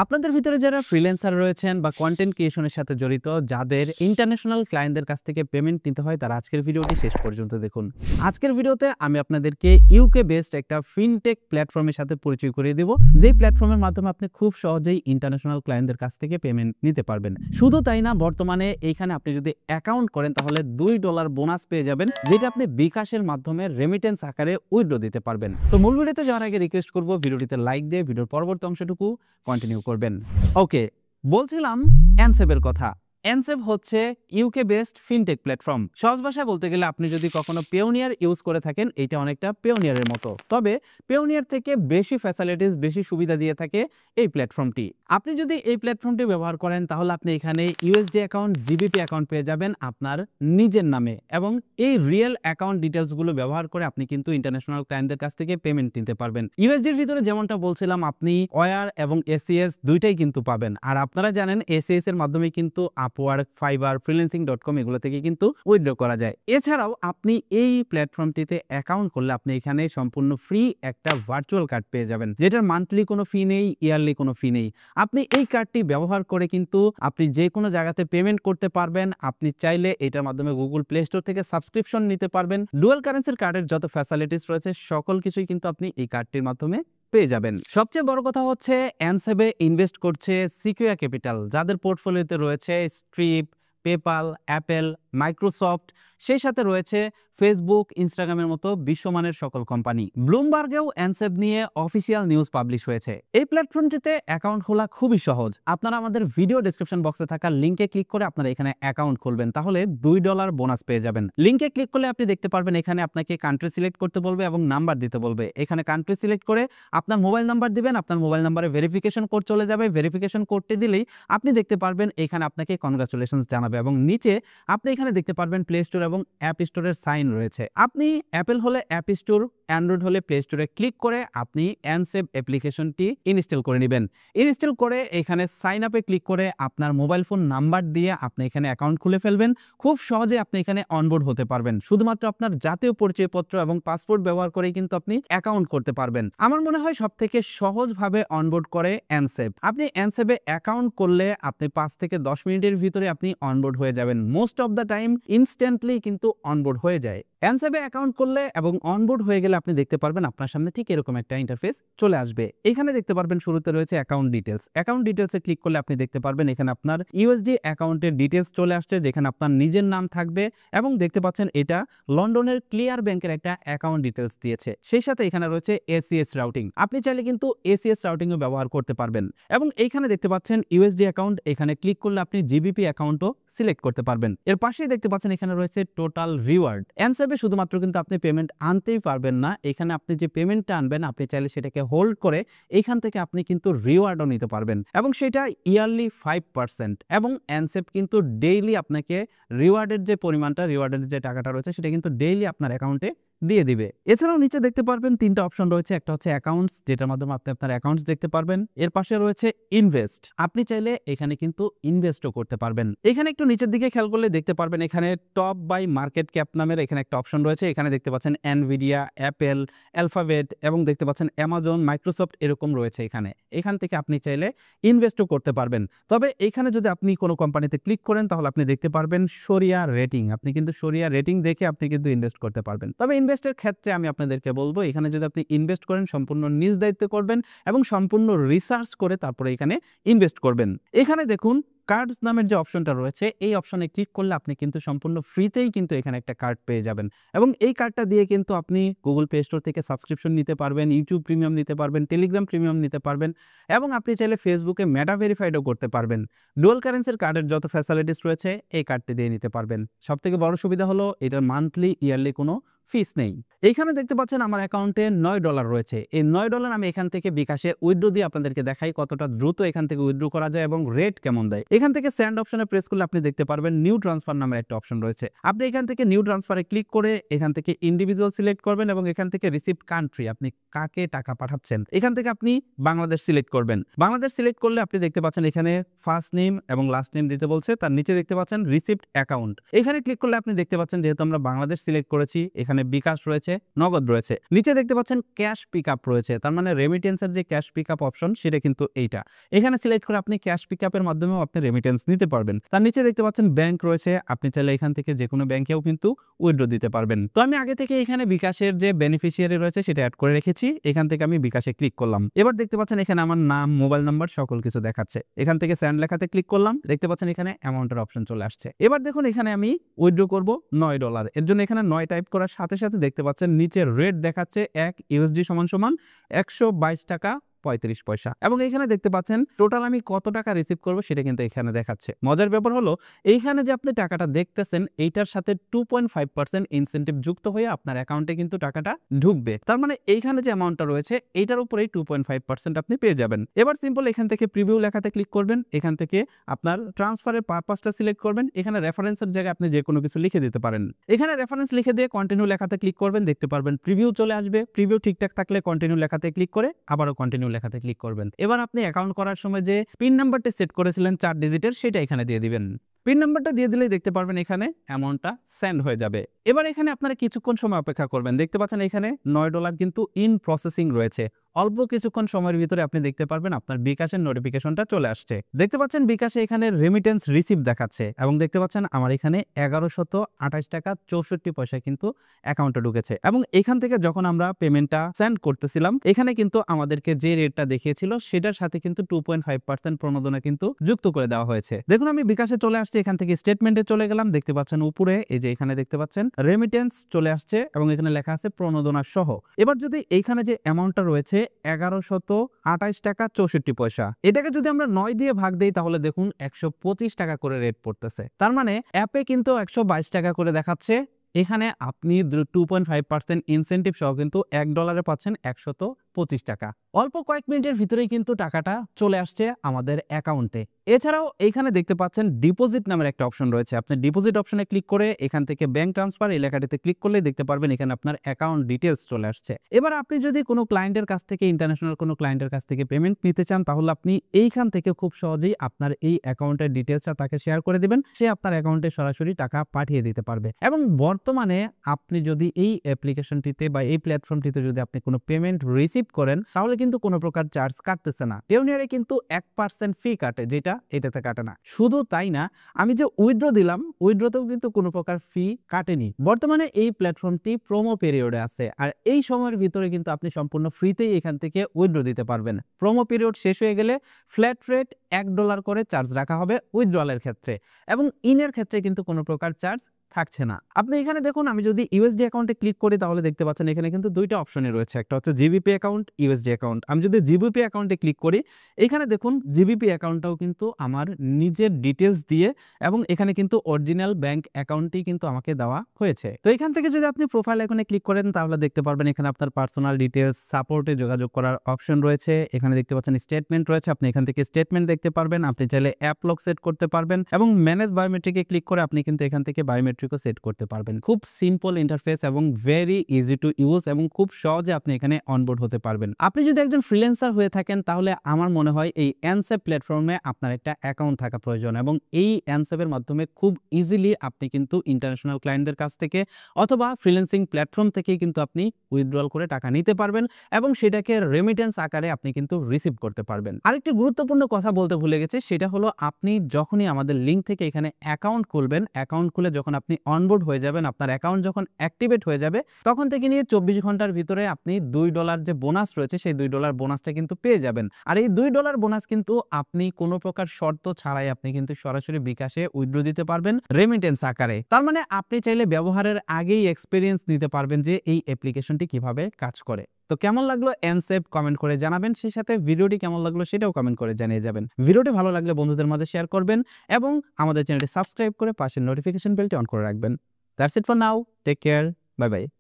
আপনাদের ভিতরে যারা ফ্রিল্যান্সার রয়েছেন বা কন্টেন্ট ক্রিয়েশনের সাথে জড়িত, যাদের ইন্টারন্যাশনাল ক্লায়েন্টদের কাছ থেকে পেমেন্ট নিতে হয়, তারা আজকের ভিডিওটি শেষ পর্যন্ত দেখুন। আজকের ভিডিওতে আমি আপনাদেরকে ইউকে বেসড একটা ফিনটেক প্ল্যাটফর্মের সাথে পরিচয় করিয়ে দেব, যেই প্ল্যাটফর্মের মাধ্যমে আপনি খুব সহজেই ইন্টারন্যাশনাল ক্লায়েন্টদের কাছ থেকে পেমেন্ট নিতে পারবেন। শুধু তাই না, বর্তমানে এইখানে আপনি যদি অ্যাকাউন্ট করেন তাহলে $2 বোনাস পেয়ে যাবেন, যেটা আপনি বিকাশের মাধ্যমে রেমিটেন্স আকারে উইথড্র দিতে পারবেন। তো মূল ভিডিওতে যাওয়ার আগে রিকোয়েস্ট করব ভিডিওটিতে লাইক দিয়ে ভিডিওর পরবর্তী অংশটুকু কন্টিনিউ করবেন। ওকে, বলছিলাম এনসেভের কথা। এনসেভ হচ্ছে ইউকে বেসড ফিনটেক প্ল্যাটফর্ম। সহজ ভাষায় বলতে গেলে আপনি যদি কখনো পেওনিয়ার ইউজ করে থাকেন, এটা অনেকটা পেওনিয়ারের মতো, তবে পেওনিয়ার থেকে বেশি ফ্যাসিলিটিস, বেশি সুবিধা দিয়ে থাকে এই প্ল্যাটফর্মটি। আপনি যদি এই প্ল্যাটফর্মটি ব্যবহার করেন তাহলে আপনি এখানে ইউএসডি অ্যাকাউন্ট, জিবিপি অ্যাকাউন্ট পেয়ে যাবেন আপনার নিজের নামে, এবং এই রিয়েল অ্যাকাউন্ট ডিটেলসগুলো ব্যবহার করে আপনি কিন্তু ইন্টারন্যাশনাল ক্লায়েন্টদের কাছ থেকে পেমেন্ট নিতে পারবেন। ইউএসডির ভিতরে যেমনটা বলছিলাম, আপনি ওয়ার এবং এসিএস দুইটাই কিন্তু পাবেন। আর আপনারা জানেন এসিএস এর মাধ্যমে কিন্তু আপওয়ার্ক, ফাইবার, ফ্রিল্যান্সিং.com এগুলো থেকে কিন্তু উইথড্র করা যায়। এছাড়াও আপনি এই প্ল্যাটফর্মটিতে অ্যাকাউন্ট করলে আপনি এখানে সম্পূর্ণ ফ্রি একটা ভার্চুয়াল কার্ড পেয়ে যাবেন, যেটার মান্থলি কোনো ফি নেই, ইয়ারলি কোনো ফি নেই। আপনি এই কার্ডটি ব্যবহার করে কিন্তু আপনি যে কোনো জায়গাতে পেমেন্ট করতে পারবেন। আপনি চাইলে এটার মাধ্যমে গুগল প্লে স্টোর থেকে সাবস্ক্রিপশন নিতে পারবেন। ডুয়াল কারেন্সির কার্ডের যত ফ্যাসিলিটিস রয়েছে সকল কিছুই কিন্তু আপনি এই কার্ডটির মাধ্যমে পেয়ে যাবেন। সবচেয়ে বড় কথা হচ্ছে এনসেভে ইনভেস্ট করছে সিকিউর ক্যাপিটাল, যাদের পোর্টফোলিওতে রয়েছে স্ট্রিপ, পেপাল, অ্যাপেল, মাইক্রোসফট, সেই সাথে রয়েছে ফেসবুক, ইনস্টাগ্রামের মতো বিশ্বমানের সকল কোম্পানি। ব্লুমবার্গেও এনসেভ নিয়ে অফিসিয়াল নিউজ পাবলিশ হয়েছে। এই প্ল্যাটফর্মটিতে অ্যাকাউন্ট খোলা খুবই সহজ। আপনারা আমাদের ভিডিও ডেসক্রিপশন বক্সে থাকা লিঙ্কে ক্লিক করে আপনারা এখানে অ্যাকাউন্ট খুলবেন, তাহলে $2 বোনাস পেয়ে যাবেন। লিঙ্কে ক্লিক করলে আপনি দেখতে পারবেন এখানে আপনাকে কান্ট্রি সিলেক্ট করতে বলবে এবং নাম্বার দিতে বলবে। এখানে কান্ট্রি সিলেক্ট করে আপনার মোবাইল নাম্বার দিবেন, আপনার মোবাইল নাম্বারে ভেরিফিকেশন কোড চলে যাবে। ভেরিফিকেশন কোডটি দিলেই আপনি দেখতে পারবেন এখানে আপনাকে কনগ্রাচুলেশনস জানাবে, এবং নিচে আপনি এখানে দেখতে পারবেন প্লে স্টোর এবং অ্যাপ স্টোরের সাইন রয়েছে। আপনি অ্যাপেল হলে অ্যাপ স্টোর, অ্যান্ড্রয়েড হলে প্লে স্টোরে ক্লিক করে আপনি এনসেভ অ্যাপ্লিকেশনটি ইনস্টল করে নেবেন। ইনস্টল করে এখানে সাইন আপে ক্লিক করে আপনার মোবাইল ফোন নাম্বার দিয়ে আপনি এখানে অ্যাকাউন্ট খুলে ফেলবেন। খুব সহজে আপনি এখানে অনবোর্ড হতে পারবেন। শুধুমাত্র আপনার জাতীয় পরিচয়পত্র এবং পাসপোর্ট ব্যবহার করেই কিন্তু আপনি অ্যাকাউন্ট করতে পারবেন। আমার মনে হয় সবথেকে সহজভাবে অনবোর্ড করে এনসেভ। আপনি এনসেভে অ্যাকাউন্ট করলে আপনি 5 থেকে 10 মিনিটের ভিতরে আপনি অনবোর্ড হয়ে যাবেন। Most of the time instantly কিন্তু অনবোর্ড হয়ে যায়। এনসেভে অ্যাকাউন্ট করলে এবং অনবোর্ড হয়ে গেলে আপনি দেখতে পারবেন আপনার সামনে ঠিক এরকম একটা ইন্টারফেস চলে আসবে। এখানে দেখতে পারবেন শুরুতে রয়েছে অ্যাকাউন্ট ডিটেলস। অ্যাকাউন্ট ডিটেলসে ক্লিক করলে আপনি দেখতে পারবেন এখানে আপনার ইউএসডি অ্যাকাউন্টের ডিটেলস চলে আসছে, যেখানে আপনার নিজের নাম থাকবে, এবং দেখতে পাচ্ছেন এটা লন্ডনের ক্লিয়ার ব্যাংকের একটা অ্যাকাউন্ট ডিটেলস দিয়েছে। সেই সাথে এখানে রয়েছে এসিএস রাউটিং। আপনি চাইলে কিন্তু এসিএস রাউটিংও ব্যবহার করতে পারবেন। এবং এইখানে দেখতে পাচ্ছেন ইউএসডি অ্যাকাউন্ট। এখানে ক্লিক করলে আপনি জিবিপি অ্যাকাউন্টও সিলেক্ট করতে পারবেন। এর পাশেই দেখতে পাচ্ছেন এখানে রয়েছে টোটাল রিওয়ার্ড। এনসেভে শুধুমাত্র কিন্তু আপনি পেমেন্ট আনতেই পারবেন না, এখানে আপনি যে পেমেন্টটা আনবেন আপনি চাইলে সেটাকে হোল্ড করে এইখান থেকে আপনি কিন্তু রিওয়ার্ডও নিতে পারবেন, এবং সেটা ইয়ারলি 5%। এবং এনসেভ কিন্তু ডেইলি আপনাকে রিওয়ার্ডের যে পরিমাণটা, রিওয়ার্ডের যে টাকাটা রয়েছে সেটা কিন্তু ডেইলি আপনার অ্যাকাউন্টে দিয়ে দিবে। এছাড়াও নিচে দেখতে পারবেন 3টা অপশন রয়েছে। একটা হচ্ছে অ্যাকাউন্টস, যেটার মাধ্যমে আপনি আপনার অ্যাকাউন্টস দেখতে পারবেন। এর পাশে রয়েছে ইনভেস্ট। আপনি চাইলে এখানে কিন্তু ইনভেস্টও করতে পারবেন। এখানে একটু নিচের দিকে খেয়াল করলে দেখতে পারবেন এখানে টপ বাই মার্কেট ক্যাপ নামের এখানে একটা অপশন রয়েছে। এখানে দেখতে পাচ্ছেন এনভিডিয়া, অ্যাপেল, অ্যালফাবেট এবং দেখতে পাচ্ছেন অ্যামাজন, মাইক্রোসফট এরকম রয়েছে। এখান থেকে আপনি চাইলে ইনভেস্টও করতে পারবেন। তবে এখানে যদি আপনি কোনো কোম্পানিতে ক্লিক করেন তাহলে আপনি দেখতে পারবেন শরিয়া রেটিং। আপনি কিন্তু শরিয়া রেটিং দেখে আপনি কিন্তু ইনভেস্ট করতে পারবেন। তবে ইনভেস্টের ক্ষেত্রে আমি আপনাদেরকে বলবো এখানে যদি আপনি ইনভেস্ট করেন সম্পূর্ণ নিজ দায়িত্বে করবেন এবং সম্পূর্ণ রিসার্চ করে তারপরে এখানে ইনভেস্ট করবেন। এখানে দেখুন কার্ডস নামের যে অপশনটা রয়েছে, এই অপশনে ক্লিক করলে আপনি কিন্তু সম্পূর্ণ ফ্রিতেই কিন্তু এখানে একটা কার্ড পেয়ে যাবেন, এবং এই কার্ডটা দিয়ে কিন্তু আপনি গুগল প্লে স্টোর থেকে সাবস্ক্রিপশন নিতে পারবেন, ইউটিউব প্রিমিয়াম নিতে পারবেন, টেলিগ্রাম প্রিমিয়াম নিতে পারবেন, এবং আপনি চাইলে ফেসবুকে মেটা ভেরিফাইডও করতে পারবেন। ডুয়াল কারেন্সির কার্ডের যত ফ্যাসিলিটিস রয়েছে এই কার্ডটি দিয়ে নিতে পারবেন। সবথেকে বড় সুবিধা হলো এটার মান্থলি, ইয়ারলি কোনো ফিস নেই। এইখানে দেখতে পাচ্ছেন আমার অ্যাকাউন্টে $9 রয়েছে। এই $9 আমি এখান থেকে বিকাশে উইথড্র দিয়ে আপনাদেরকে দেখাই কতটা দ্রুত এখান থেকে উইথড্র করা যায় এবং রেট কেমন দেয়। এখান থেকে সেন্ড অপশনে প্রেস করলে আপনি দেখতে পারবেন নিউ ট্রান্সফার নামের একটা অপশন রয়েছে। আপনি এখান থেকে নিউ ট্রান্সফারে ক্লিক করে এখান থেকে ইন্ডিভিজুয়াল সিলেক্ট করবেন, এবং এখান থেকে রিসিপ্ট কান্ট্রি, আপনি কাকে টাকা পাঠাচ্ছেন, এখান থেকে আপনি বাংলাদেশ সিলেক্ট করবেন। বাংলাদেশ সিলেক্ট করলে আপনি দেখতে পাচ্ছেন এখানে ফার্স্ট নেম এবং লাস্ট নেম দিতে বলছে। তার নিচে দেখতে পাচ্ছেন রিসিপ্ট অ্যাকাউন্ট। এখানে ক্লিক করলে আপনি দেখতে পাচ্ছেন যেহেতু আমরা বাংলাদেশ সিলেক্ট করেছি, এখানে এখানে বিকাশ রয়েছে, নগদ রয়েছে। নিচে দেখতে পাচ্ছেন ক্যাশ পিকআপ রয়েছে, তার মানে রেমিটেন্সের যে ক্যাশ পিকআপ অপশন সেটা কিন্তু এইটা। এখানে সিলেক্ট করে আপনি ক্যাশ পিকআপের মাধ্যমেও আপনি রেমিটেন্স নিতে পারবেন। তার নিচে দেখতে পাচ্ছেন ব্যাংক রয়েছে, আপনি চাইলে এখান থেকে যে কোনো ব্যাংকেও কিন্তু উইথড্র দিতে পারবেন। তো আমি আগে থেকে এখানে বিকাশের যে বেনিফিশিয়ারি রয়েছে সেটা অ্যাড করে রেখেছি, এখান থেকে আমি বিকাশে ক্লিক করলাম। এবার দেখতে পাচ্ছেন এখানে আমার নাম, মোবাইল নাম্বার সকল কিছু দেখাচ্ছে। এখান থেকে সেন্ড লেখাতে ক্লিক করলাম, দেখতে পাচ্ছেন এখানে অ্যামাউন্টের অপশন চলে আসছে। এবার দেখুন এখানে আমি উইথড্র করব $9। এর জন্য এখানে 9 টাইপ করার সাথে সাথে দেখতে পাচ্ছেন নিচে রেট দেখাচ্ছে 1 USD সমান সমান 122 টাকা 35 পয়সা, এবং এখানে দেখতে পাচ্ছেন টোটাল আমি কত টাকা রিসিভ করব সেটা কিন্তু এখানে দেখাচ্ছে। মজার ব্যাপার হলো এইখানে যে আপনি টাকাটা দেখতেছেন এইটার সাথে 2.5% ইনসেন্টিভ যুক্ত হয়ে আপনার অ্যাকাউন্টে কিন্তু টাকাটা ঢুকবে। তার মানে এইখানে যে অ্যামাউন্টটা রয়েছে এইটার উপরেই 2.5% আপনি পেয়ে যাবেন। এবার সিম্পল এখান থেকে প্রিভিউ লেখাতে ক্লিক করবেন, এখান থেকে আপনার ট্রান্সফারের পারপাসটা সিলেক্ট করবেন, এখানে রেফারেন্সের জায়গায় আপনি যে কোনো কিছু লিখে দিতে পারেন। এখানে রেফারেন্স লিখে দিয়ে কন্টিনিউ লেখাতে ক্লিক করবেন, দেখতে পারবেন প্রিভিউ চলে আসবে। প্রিভিউ ঠিকঠাক থাকলে কন্টিনিউ লেখাতে ক্লিক করে আবারও কন্টিনিউ লেখাতে ক্লিক করবেন। এবার আপনি অ্যাকাউন্ট করার সময় যে পিন নাম্বারটা সেট করেছিলেন 4 ডিজিটের সেটা এখানে দিয়ে দিবেন। পিন নাম্বারটা দিয়ে দিলেই দেখতে পারবেন এখানে অ্যামাউন্টটা সেন্ড হয়ে যাবে। এবার এখানে আপনারা কিছুক্ষণ সময় অপেক্ষা করবেন, দেখতে পাচ্ছেন এখানে $9 কিন্তু ইন প্রসেসিং রয়েছে। অল্প কিছুক্ষণ সময়ের ভিতরে আপনি দেখতে পারবেন আপনার বিকাশের নোটিফিকেশনটা চলে আসছে। দেখতে পাচ্ছেন বিকাশে এখানে রেমিটেন্স রিসিভ দেখাচ্ছে, এবং দেখতে পাচ্ছেন আমার এখানে 1128 টাকা 64 পয়সা কিন্তু অ্যাকাউন্টে ঢুকেছে। এবং এখান থেকে যখন আমরা পেমেন্টটা সেন্ড করতেছিলাম এখানে কিন্তু আমাদেরকে যে রেটটা দেখিয়েছিল সেটার সাথে কিন্তু 2.5% প্রণোদনা কিন্তু যুক্ত করে দেওয়া হয়েছে। দেখুন আমি বিকাশে চলে আসছি, এখান থেকে স্টেটমেন্টে চলে গেলাম, দেখতে পাচ্ছেন উপরে এই যে এখানে দেখতে পাচ্ছেন রেমিটেন্স চলে আসছে এবং এখানে লেখা আছে প্রণোদনা সহ। এবার যদি এইখানে যে অ্যামাউন্টটা রয়েছে 1128 টাকা 64 পয়সা, এটাকে যদি আমরা 9 দিয়ে ভাগ দেই তাহলে দেখুন 125 টাকা করে রেট পড়তেছে। তার মানে অ্যাপে কিন্তু 122 টাকা করে দেখাচ্ছে, এখানে আপনি 2.5% ইনসেন্টিভ সহ কিন্তু $1 পাচ্ছেন 125 টাকা। অল্প কয়েক মিনিটের ভিতরেই কিন্তু টাকাটা চলে আসছে আমাদের অ্যাকাউন্টে। এছাড়াও এইখানে দেখতে পাচ্ছেন ডিপোজিট নামের একটা অপশন রয়েছে, আপনি ডিপোজিট অপশনে ক্লিক করে এখান থেকে ব্যাংক ট্রান্সফার এই লেখাটিতে ক্লিক করলে দেখতে পারবেন এখানে আপনার অ্যাকাউন্ট ডিটেলস চলে আসছে। এবার আপনি যদি কোনো ক্লায়েন্টের কাছ থেকে, ইন্টারন্যাশনাল কোনো ক্লায়েন্টের কাছ থেকে পেমেন্ট নিতে চান তাহলে আপনি এইখান থেকে খুব সহজেই আপনার এই অ্যাকাউন্টের ডিটেলসটা তাকে শেয়ার করে দিবেন, সে আপনার অ্যাকাউন্টে সরাসরি টাকা পাঠিয়ে দিতে পারবে। এবং বর্তমানে আপনি যদি এই অ্যাপ্লিকেশনটিতে বা এই প্ল্যাটফর্মটিতে যদি আপনি কোনো পেমেন্ট রিসিভ করেন তাহলে কিন্তু কোনো প্রকার চার্জ কাটতেছে না। পেওনিয়ারে কিন্তু 1% ফি কাটে, যেটা এটাতে কাটে না। শুধু তাই না, আমি যে উইথড্র দিলাম উইথড্রতেও কিন্তু কোনো প্রকার ফি কাটেনি। বর্তমানে এই প্ল্যাটফর্মটি প্রোমো পিরিয়ডে আছে, আর এই সময়ের ভিতরে কিন্তু আপনি সম্পূর্ণ ফ্রিতেই এখান থেকে উইথড্র দিতে পারবেন। প্রোমো পিরিয়ড শেষ হয়ে গেলে ফ্ল্যাট রেট $1 করে চার্জ রাখা হবে উইথড্রলের ক্ষেত্রে, এবং ইনের ক্ষেত্রে কিন্তু কোনো প্রকার চার্জ থাকছে না। আপনি এখানে দেখুন আমি যদি ইউএসডি অ্যাকাউন্টে ক্লিক করি তাহলে দেখতে পাচ্ছেন এখানে কিন্তু দুইটা অপশনই রয়েছে, একটা হচ্ছে জিবিপি অ্যাকাউন্ট, ইউএসডি অ্যাকাউন্ট। আমি যদি জিবিপি অ্যাকাউন্টে ক্লিক করি এখানে দেখুন জিবিপি অ্যাকাউন্টটাও কিন্তু আমার নিজের ডিটেলস দিয়ে, এবং এখানে কিন্তু অরিজিনাল ব্যাংক অ্যাকাউন্টই কিন্তু আমাকে দেওয়া হয়েছে। তো এখান থেকে যদি আপনি প্রোফাইল আইকনে ক্লিক করেন তাহলে দেখতে পারবেন এখানে আপনার পার্সোনাল ডিটেলস, সাপোর্টে যোগাযোগ করার অপশন রয়েছে, এখানে দেখতে পাচ্ছেন স্টেটমেন্ট রয়েছে, আপনি এখান থেকে স্টেটমেন্ট দেখতে পারবেন, আপনি চাইলে অ্যাপ লক সেট করতে পারবেন, এবং ম্যানেজ বায়োমেট্রিকে ক্লিক করে আপনি কিন্তু এখান থেকে বায়োমেট্রিকও সেট করতে পারবেন। খুব সিম্পল ইন্টারফেস এবং ভেরি ইজি টু ইউজ, এবং খুব সহজে আপনি এখানে অনবোর্ড হতে পারবেন। আপনি যদি একজন ফ্রিল্যান্সার হয়ে থাকেন তাহলে আমার মনে হয় এই এনসেপ প্ল্যাটফর্মে আপনার একটা অ্যাকাউন্ট থাকা প্রয়োজন, এবং এই এনসেপের মাধ্যমে খুব ইজিলি আপনি কিন্তু ইন্টারন্যাশনাল ক্লায়েন্টদের কাছ থেকে অথবা ফ্রিল্যান্সিং প্ল্যাটফর্ম থেকেই কিন্তু আপনি উইথড্রল করে টাকা নিতে পারবেন, এবং সেটাকে রেমিটেন্স আকারে আপনি কিন্তু রিসিভ করতে পারবেন। আরেকটি গুরুত্বপূর্ণ কথা বলতে ভুলে গেছি, সেটা হলো আপনি যখনই আমাদের লিঙ্ক থেকে এখানে অ্যাকাউন্ট খুলবেন, অ্যাকাউন্ট খুলে যখন আপনি অনবোর্ড হয়ে যাবেন, আপনার অ্যাকাউন্ট যখন অ্যাক্টিভেট হয়ে যাবে তখন থেকে নিয়ে 24 ঘন্টার ভিতরে আপনি $2 যে বোনাস রয়েছে সেই $2 বোনাসটা কিন্তু পেয়ে যাবেন। আর এই $2 বোনাস কিন্তু আপনি কোনো প্রকার শর্ত ছাড়াই আপনি কিন্তু সরাসরি বিকাশে উইথড্র দিতে পারবেন রেমিটেন্স আকারে। তার মানে আপনি চাইলে ব্যবহারের আগেই এক্সপিরিয়েন্স নিতে পারবেন যে এই অ্যাপ্লিকেশনটি কিভাবে কাজ করে। তো কেমন লাগলো এনসেপ কমেন্ট করে জানাবেন, সেই সাথে ভিডিওটি কেমন লাগলো সেটাও কমেন্ট করে জানিয়ে যাবেন। ভিডিওটি ভালো লাগলে বন্ধুদের মাঝে শেয়ার করবেন এবং আমাদের চ্যানেলটি সাবস্ক্রাইব করে পাশের নোটিফিকেশন বেলটি অন করে রাখবেন। That's it for now. Take care. Bye bye.